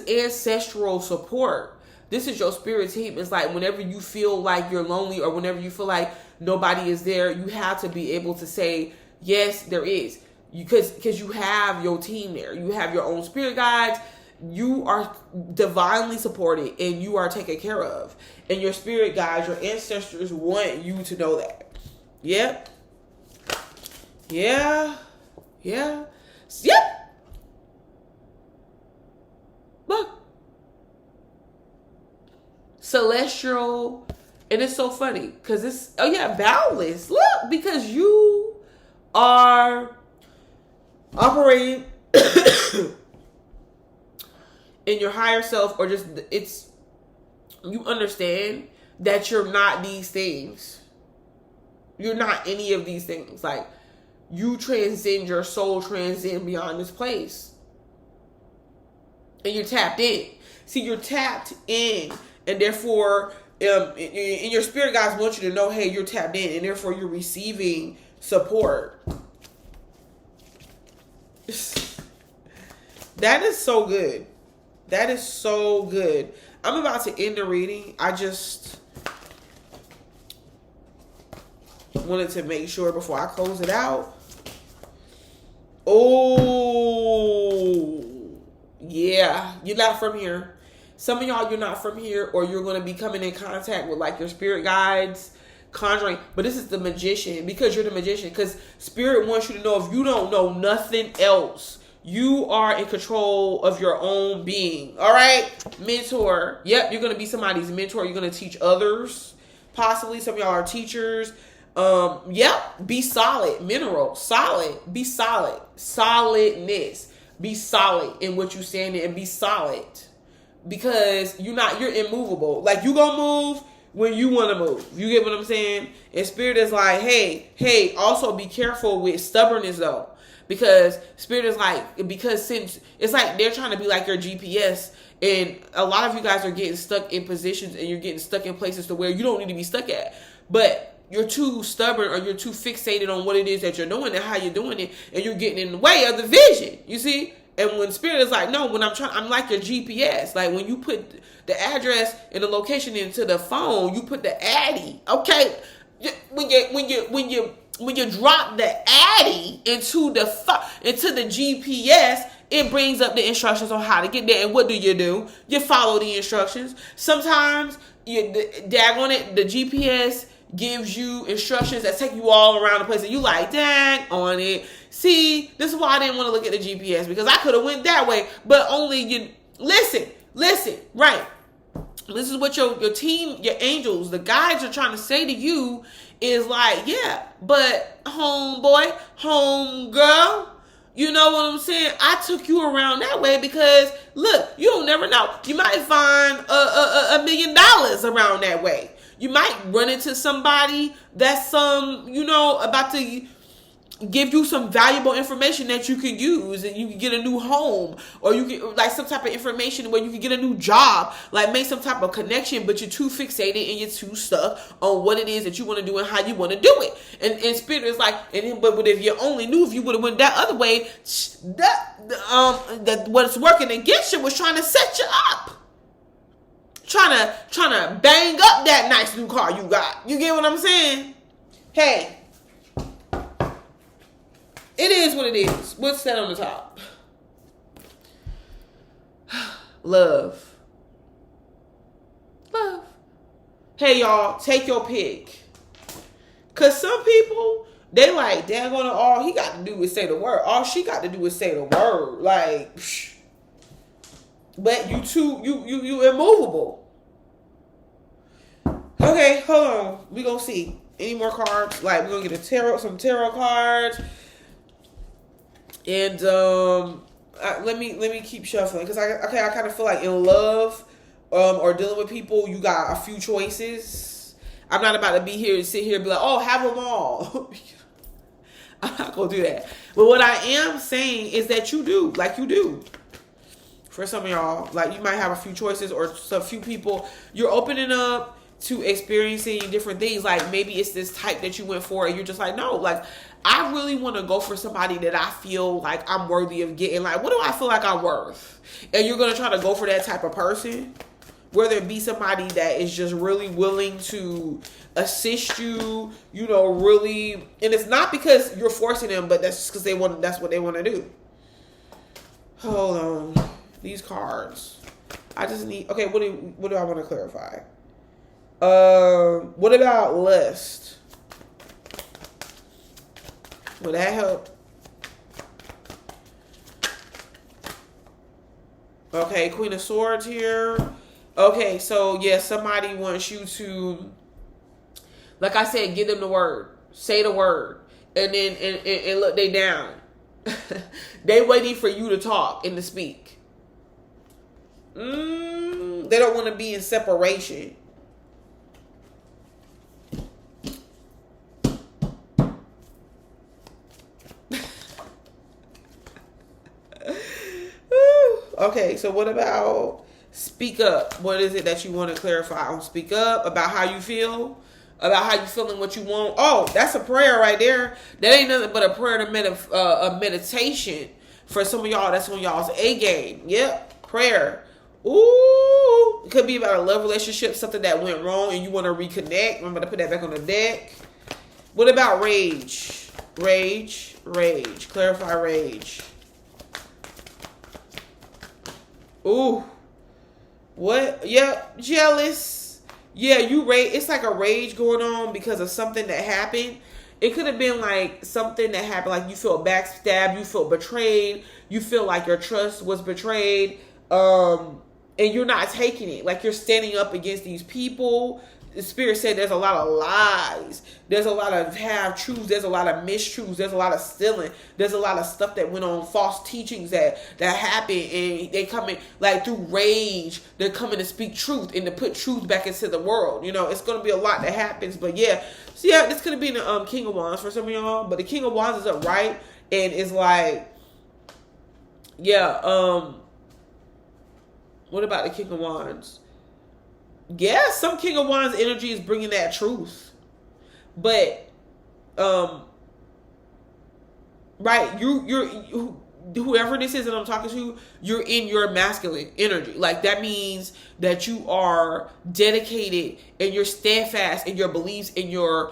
[SPEAKER 1] ancestral support. This is your spirit team. It's like whenever you feel like you're lonely or whenever you feel like nobody is there, you have to be able to say, yes, there is. Because you have your team there. You have your own spirit guides. You are divinely supported and you are taken care of. And your spirit guides, your ancestors want you to know that. Yep. Yeah. Yeah. Yep. Look. Celestial. And it's so funny because it's, boundless. Look, because you are operating in your higher self, or just you understand that you're not these things. You're not any of these things. Like, you transcend, your soul transcend beyond this place. And you're tapped in. See, you're tapped in, and therefore, and your spirit guides want you to know, hey, you're tapped in, and therefore you're receiving support. That is so good. That is so good. I'm about to end the reading. I just wanted to make sure before I close it out. Oh, yeah. You're not from here. Some of y'all, you're not from here, or you're going to be coming in contact with like your spirit guides, conjuring. But this is the magician, because you're the magician. Because spirit wants you to know, if you don't know nothing else, you are in control of your own being. All right? Mentor. Yep, you're going to be somebody's mentor. You're going to teach others. Possibly some of y'all are teachers. Yep. Be solid. Mineral. Solid. Be solid. Solidness. Be solid in what you stand in, and be solid. Because you're immovable. Like, you gonna move when you want to move. You get what I'm saying? And spirit is like, hey, also be careful with stubbornness though. Because spirit is like, because since it's like they're trying to be like your GPS, and a lot of you guys are getting stuck in positions and you're getting stuck in places to where you don't need to be stuck at. But you're too stubborn, or you're too fixated on what it is that you're doing and how you're doing it, and you're getting in the way of the vision. You see? And when spirit is like, no, I'm like your GPS. Like, when you put the address and the location into the phone, you put the addy. Okay? When you drop the addy into the GPS, it brings up the instructions on how to get there. And what do? You follow the instructions. Sometimes the GPS gives you instructions that take you all around the place, and you like, dang on it. See, this is why I didn't want to look at the GPS, because I could have went that way, but only you listen, right? This is what your team, your angels, the guides are trying to say to you is like, yeah, but homeboy, homegirl, you know what I'm saying? I took you around that way because, look, you don't never know. You might find $1 million around that way. You might run into somebody that's about to give you some valuable information that you could use, and you can get a new home, or you get like some type of information where you can get a new job, like make some type of connection, but you're too fixated and you're too stuck on what it is that you want to do and how you want to do it. And spirit is like, but if you only knew, if you would have went that other way, that what's working against you was trying to set you up. trying to bang up that nice new car you got. You get what I'm saying? Hey, it is what it is. What's that on the top? Love. Hey, y'all, take your pick. Because some people, they like, daggone, all he got to do is say the word. All she got to do is say the word. Like, psh. But you immovable. Okay, hold on. We gonna see. Any more cards? Like, we're gonna get some tarot cards. And, let me keep shuffling. Because I kind of feel like in love, or dealing with people, you got a few choices. I'm not about to sit here and be like, oh, have them all. I'm not going to do that. But what I am saying is that you do. Like, you do. For some of y'all, like, you might have a few choices, or a few people. You're opening up to experiencing different things. Like, maybe it's this type that you went for, and you're just like, no, like, I really want to go for somebody that I feel like I'm worthy of getting. Like, what do I feel like I'm worth? And you're going to try to go for that type of person. Whether it be somebody that is just really willing to assist you, really, and it's not because you're forcing them, but that's just because that's what they want to do. Hold on. These cards. I just need, okay, what do I want to clarify? What about lust? Will that help? Okay, Queen of Swords here. Okay, so yeah, somebody wants you to, like I said, give them the word. Say the word. And then, and look, they down. They waiting for you to talk and to speak. They don't want to be in separation. Okay, so what about speak up? What is it that you want to clarify on? Speak up about how you feel, about how you feeling, what you want. Oh, that's a prayer right there. That ain't nothing but a prayer to a meditation for some of y'all. That's on y'all's A game. Yep, prayer. Ooh, it could be about a love relationship, something that went wrong, and you want to reconnect. I'm gonna put that back on the deck. What about rage? Rage. Clarify rage. Ooh. What? Yep. Jealous. Yeah, you rage. It's like a rage going on because of something that happened. It could have been like something that happened, like you feel backstabbed, you feel betrayed, you feel like your trust was betrayed, and you're not taking it. Like, you're standing up against these people. The Spirit said there's a lot of lies. There's a lot of half-truths. There's a lot of mistruths. There's a lot of stealing. There's a lot of stuff that went on, false teachings that happened. And they come in, like, through rage, they're coming to speak truth and to put truth back into the world. It's going to be a lot that happens. But, yeah. So, yeah, this could have been the King of Wands for some of y'all. But the King of Wands is upright. And it's like, yeah, what about the King of Wands? Yeah, some King of Wands energy is bringing that truth. But, right, you're whoever this is that I'm talking to, you're in your masculine energy. Like, that means that you are dedicated and you're steadfast in your beliefs, in your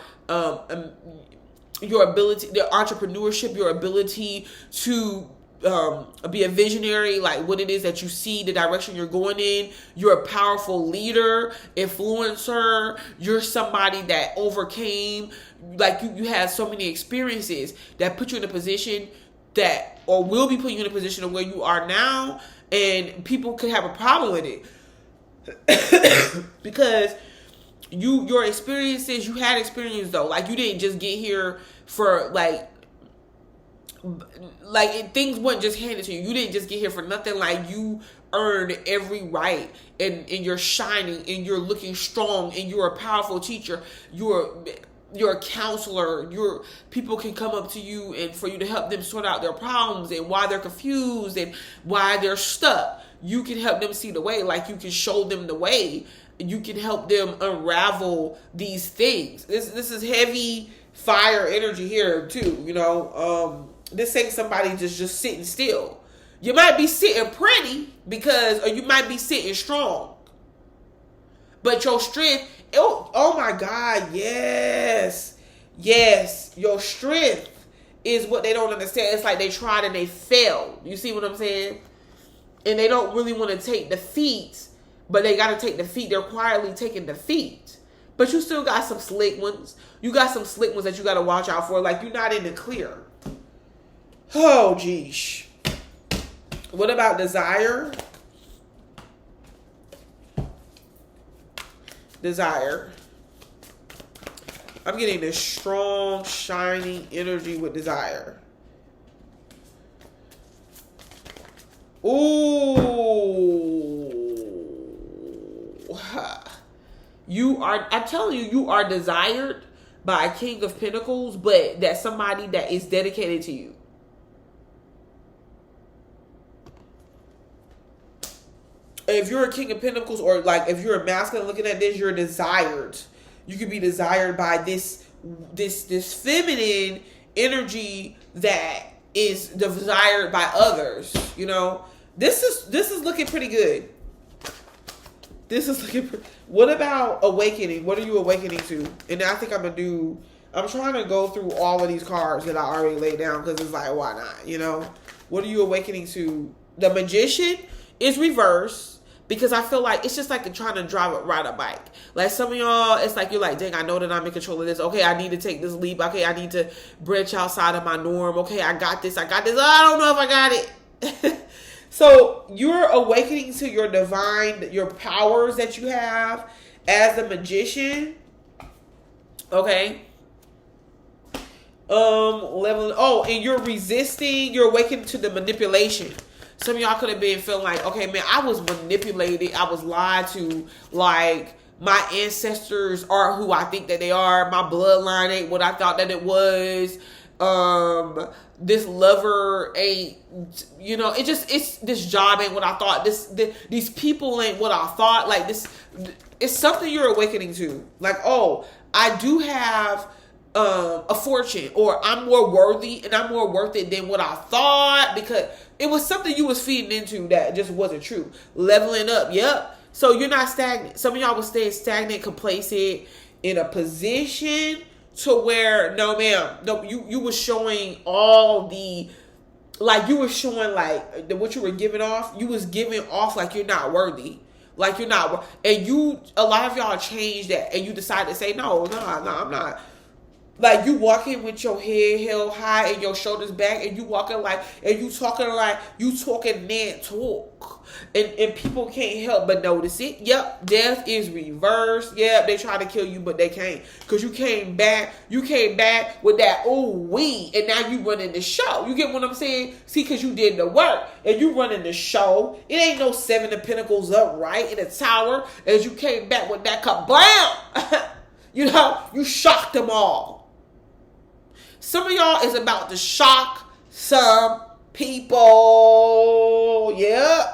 [SPEAKER 1] ability, the entrepreneurship, your ability to be a visionary, like what it is that you see, the direction you're going in. You're a powerful leader, influencer. You're somebody that overcame, like you had so many experiences that put you in a position that, or will be putting you in a position of where you are now, and people could have a problem with it because your experiences, you had experience though. Like, you didn't just get here for things weren't just handed to you. You didn't just get here for nothing. Like, you earned every right, and you're shining, and you're looking strong, and you're a powerful teacher. You're a counselor. People can come up to you and for you to help them sort out their problems and why they're confused and why they're stuck. You can help them see the way. Like, you can show them the way. You can help them unravel these things. This is heavy fire energy here too. This ain't somebody just sitting still. You might be sitting pretty or you might be sitting strong. But your strength, oh my God, yes. Yes, your strength is what they don't understand. It's like they tried and they failed. You see what I'm saying? And they don't really want to take defeat, but they got to take defeat. They're quietly taking defeat. But you still got some slick ones. You got some slick ones that you got to watch out for. Like, you're not in the clear. Oh, geesh. What about desire? Desire. I'm getting this strong, shining energy with desire. Ooh. I'm telling you, you are desired by a King of Pentacles, but that's somebody that is dedicated to you. If you're a King of Pentacles, or like if you're a masculine looking at this, you're desired. You could be desired by this feminine energy that is desired by others. You know, this is looking pretty good. This is looking. What about awakening? What are you awakening to? And I think I'm trying to go through all of these cards that I already laid down, because it's like, why not? You know, what are you awakening to? The Magician is reversed. Because I feel like it's just like trying to ride a bike. Like some of y'all, it's like you're like, dang, I know that I'm in control of this. Okay, I need to take this leap. Okay, I need to branch outside of my norm. Okay, I got this. Oh, I don't know if I got it. So you're awakening to your divine, your powers that you have as a magician. Okay. And you're resisting. You're awakening to the manipulation. Some of y'all could have been feeling like, okay, man, I was manipulated. I was lied to. Like, my ancestors are who I think that they are. My bloodline ain't what I thought that it was. This lover ain't, you know, it's this job ain't what I thought. These people ain't what I thought. Like, this, it's something you're awakening to. Like, oh, I do have a fortune, or I'm more worthy and I'm more worth it than what I thought, because it was something you was feeding into that just wasn't true. Leveling up, yep. So you're not stagnant. Some of y'all was staying stagnant, complacent, in a position to where, no ma'am, no, you was showing all the, like, you were showing like what you were giving off. You was giving off like you're not worthy. Like you're not, and a lot of y'all changed that, and you decided to say, no, I'm not. Like, you walking with your head held high and your shoulders back, and you walking like, and you talking that talk. And people can't help but notice it. Yep, death is reversed. Yep, they try to kill you, but they can't. Because you came back with that, ooh, wee, and now you running the show. You get what I'm saying? See, because you did the work, and you running the show. It ain't no 7 of Pentacles upright in a tower, as you came back with that kablam. You know, you shocked them all. Some of y'all is about to shock some people. Yep.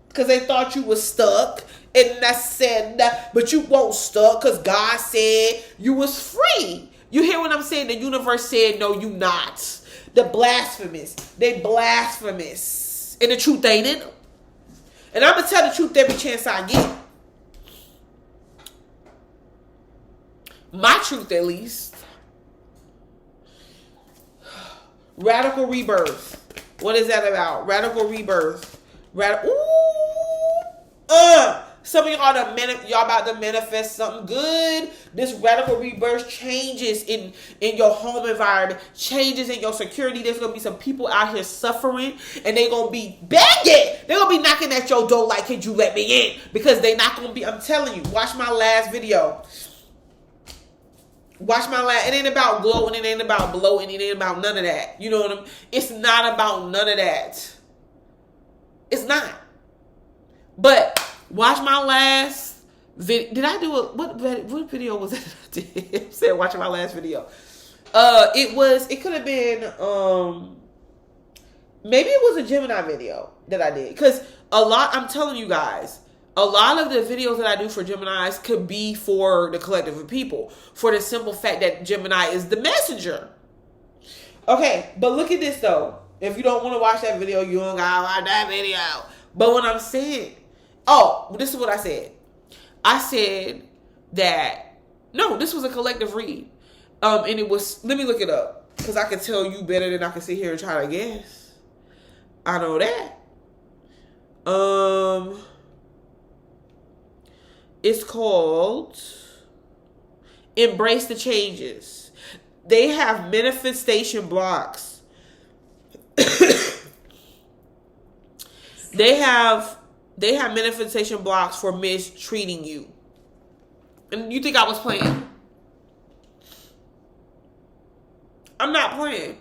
[SPEAKER 1] Because they thought you was stuck. And I said, but you won't stuck, because God said you was free. You hear what I'm saying? The universe said, no, you not. The blasphemous. They blasphemous. And the truth ain't in them. And I'm going to tell the truth every chance I get. My truth, at least. Radical rebirth. What is that about? Radical rebirth. Some of y'all about to manifest something good. This radical rebirth changes in your home environment, changes in your security. There's gonna be some people out here suffering, and they're gonna be begging. They're gonna be knocking at your door like, could you let me in? Because they're not gonna be. I'm telling you. Watch my last video. It ain't about glowing, it ain't about bloating, it ain't about none of that. You know what I mean? It's not about none of that. It's not. But watch my last video. Did I do what video was it? I did. Said watching my last video. It could have been maybe it was a Gemini video that I did. Because I'm telling you guys, a lot of the videos that I do for Geminis could be for the collective of people, for the simple fact that Gemini is the messenger. Okay, but look at this though. If you don't want to watch that video, you don't gotta watch that video. But what I'm saying, Oh, this is what I said. I said that, no, this was a collective read. And it was, let me look it up, because I can tell you better than I can sit here and try to guess. I know that. It's called Embrace the Changes. They have manifestation blocks. They have manifestation blocks for mistreating you. And you think I was playing? I'm not playing.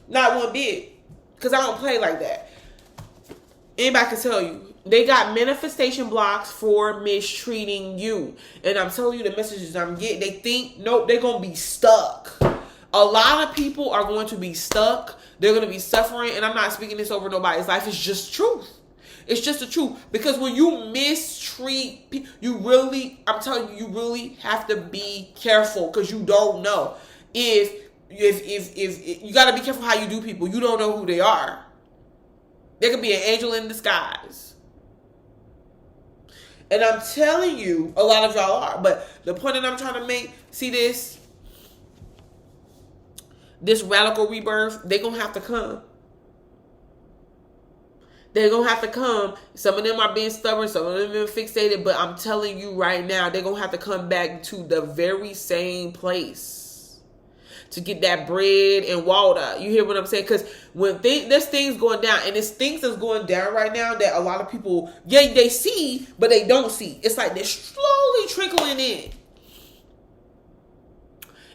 [SPEAKER 1] Not one bit. Because I don't play like that. Anybody can tell you. They got manifestation blocks for mistreating you. And I'm telling you the messages I'm getting. They think, nope, they're going to be stuck. A lot of people are going to be stuck. They're going to be suffering. And I'm not speaking this over nobody's life. It's just truth. It's just the truth. Because when you mistreat people, I'm telling you, you really have to be careful. Because you don't know. If you got to be careful how you do people. You don't know who they are. They could be an angel in disguise. And I'm telling you, a lot of y'all are. But the point that I'm trying to make, see this radical rebirth, they're going to have to come. They're going to have to come. Some of them are being stubborn. Some of them are being fixated. But I'm telling you right now, they're going to have to come back to the very same place to get that bread and water. You hear what I'm saying? Because when there's things going down, and it's things that's going down right now that a lot of people, yeah, they see, but they don't see. It's like they're slowly trickling in.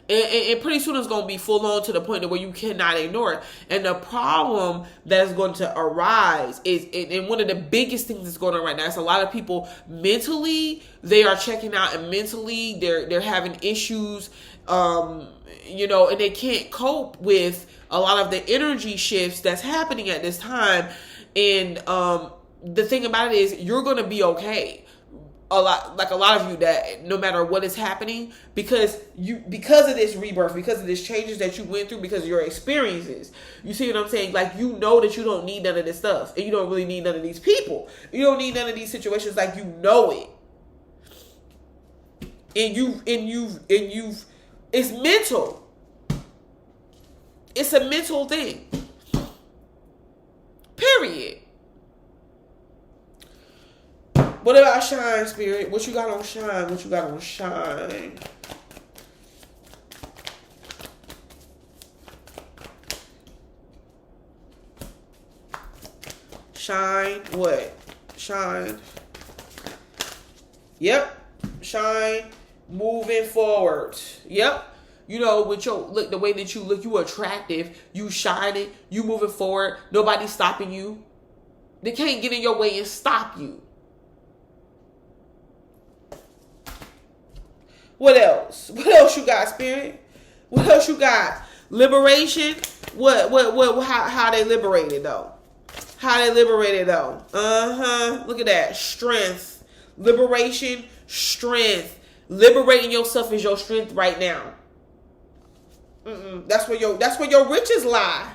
[SPEAKER 1] And pretty soon it's going to be full on to the point where you cannot ignore it. And the problem that's going to arise is, and one of the biggest things that's going on right now, is a lot of people mentally, they are checking out, and mentally they're having issues, and they can't cope with a lot of the energy shifts that's happening at this time. And the thing about it is, you're going to be okay. A lot of you, that no matter what is happening, because of this rebirth, because of this changes that you went through, because of your experiences, you see what I'm saying? Like, you know that you don't need none of this stuff, and you don't really need none of these people. You don't need none of these situations. Like, you know it, and you've. It's mental. It's a mental thing. Period. What about shine, spirit? What you got on shine? What you got on shine? Shine what? Shine. Yep. Shine. Moving forward. Yep. With your look, the way that you look, you attractive. You shining. You moving forward. Nobody's stopping you. They can't get in your way and stop you. What else? What else you got, spirit? What else you got? Liberation? What, how they liberated though? How they liberated though? Look at that. Strength. Liberation, strength. Liberating yourself is your strength right now. That's where your riches lie.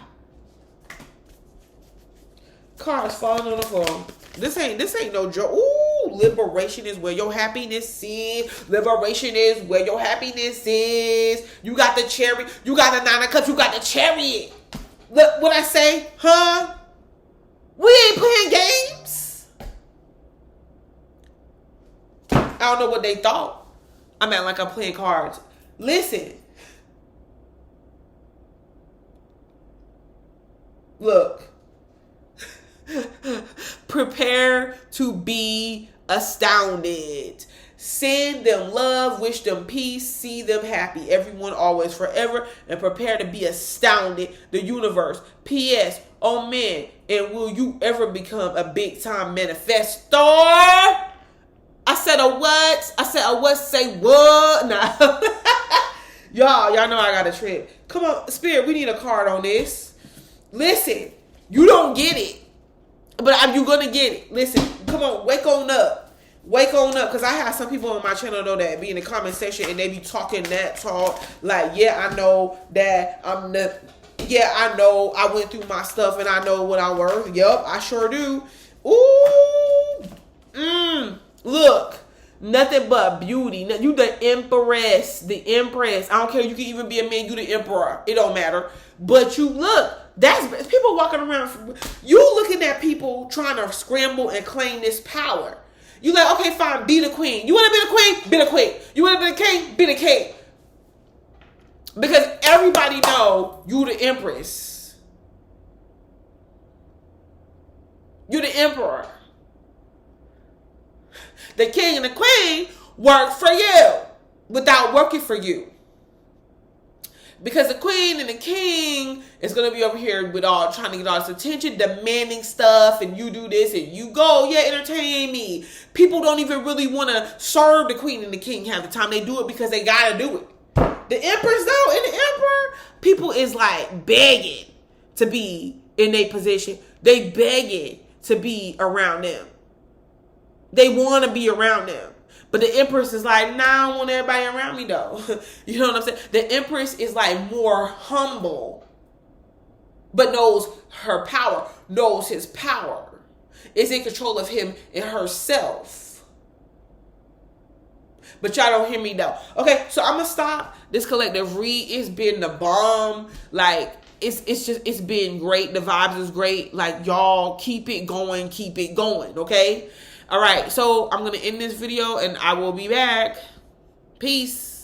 [SPEAKER 1] Cars falling on the floor. This ain't no joke. Ooh, liberation is where your happiness is. Liberation is where your happiness is. You got the cherry. You got the 9 of cups. You got the chariot. Look what I say, huh? We ain't playing games. I don't know what they thought. I'm acting like I'm playing cards. Listen. Look. Prepare to be astounded. Send them love, wish them peace, see them happy. Everyone, always, forever, and prepare to be astounded. The universe. P.S. Oh man, and will you ever become a big time manifestor? I said a what? I said a what? Say what? Nah. y'all know I got a trip. Come on, spirit, we need a card on this. Listen, you don't get it. But you're going to get it. Listen, come on, wake on up. Wake on up. Because I have some people on my channel, though, that be in the comment section and they be talking that talk. Like, yeah, I know that I know I went through my stuff and I know what I'm worth. Yup, I sure do. Ooh, Look, nothing but beauty. You the empress, the empress. I don't care. You can even be a man. You the emperor. It don't matter. But you look. That's people walking around. You looking at people trying to scramble and claim this power. You like, okay, fine, be the queen. You want to be the queen? Be the queen. You want to be the king? Be the king. Because everybody know you the empress. You the emperor. The king and the queen work for you without working for you. Because the queen and the king is going to be over here with all trying to get all this attention, demanding stuff, and you do this and you go, yeah, entertain me. People don't even really want to serve the queen and the king half the time. They do it because they got to do it. The empress though, and the emperor, people is like begging to be in their position. They begging to be around them. They want to be around them. But the empress is like, nah, I don't want everybody around me though. You know what I'm saying? The empress is like more humble, but knows her power, knows his power, is in control of him and herself. But y'all don't hear me though. Okay, so I'm gonna stop this collective read. It's been the bomb. Like, it's been great. The vibes is great. Like, y'all keep it going, okay? All right, so I'm going to end this video and I will be back. Peace.